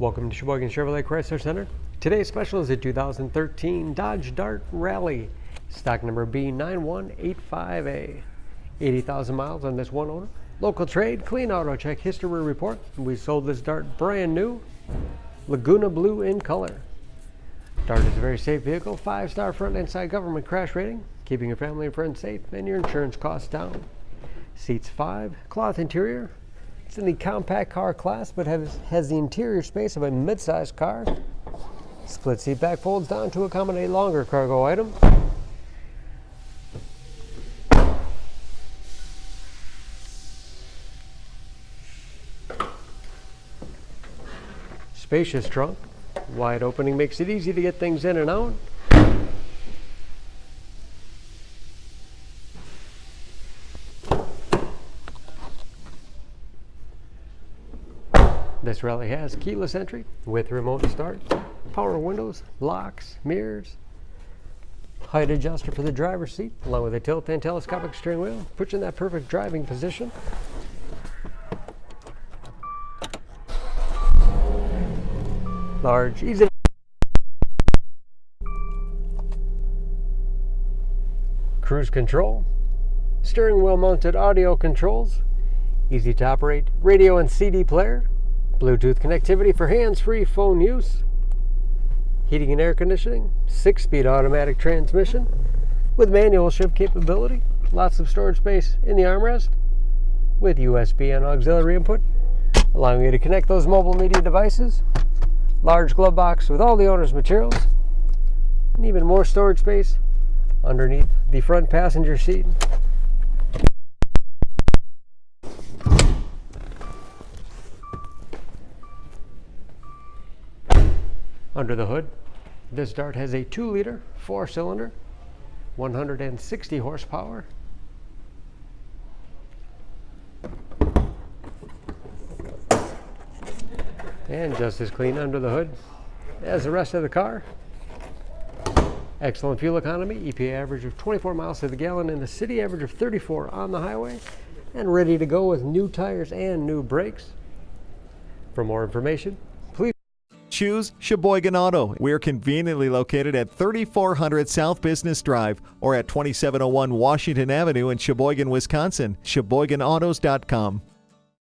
Welcome to Sheboygan Chevrolet Chrysler Center. Today's special is a 2013 Dodge Dart Rallye, stock number B9185A. 80,000 miles on this one owner. Local trade, clean auto check history report. We sold this Dart brand new, Laguna Blue in color. Dart is a very safe vehicle, 5-star front and side government crash rating, keeping your family and friends safe and your insurance costs down. Seats 5, cloth interior. It's in the compact car class, but has the interior space of a mid-sized car. Split seat back folds down to accommodate longer cargo items. Spacious trunk. Wide opening makes it easy to get things in and out. This Rallye has keyless entry with remote start, power windows, locks, mirrors, height adjuster for the driver's seat, along with a tilt and telescopic steering wheel, puts you in that perfect driving position. Large, easy. Cruise control, steering wheel mounted audio controls, easy to operate radio and CD player, Bluetooth connectivity for hands-free phone use, heating and air conditioning, 6-speed automatic transmission with manual shift capability, lots of storage space in the armrest with USB and auxiliary input, allowing you to connect those mobile media devices, large glove box with all the owner's materials, and even more storage space underneath the front passenger seat. Under the hood, this Dart has a 2-liter, 4-cylinder, 160 horsepower. And just as clean under the hood as the rest of the car. Excellent fuel economy, EPA average of 24 miles to the gallon and a city average of 34 on the highway. And ready to go with new tires and new brakes. For more information, please choose Sheboygan Auto. We're conveniently located at 3400 South Business Drive or at 2701 Washington Avenue in Sheboygan, Wisconsin. SheboyganAutos.com.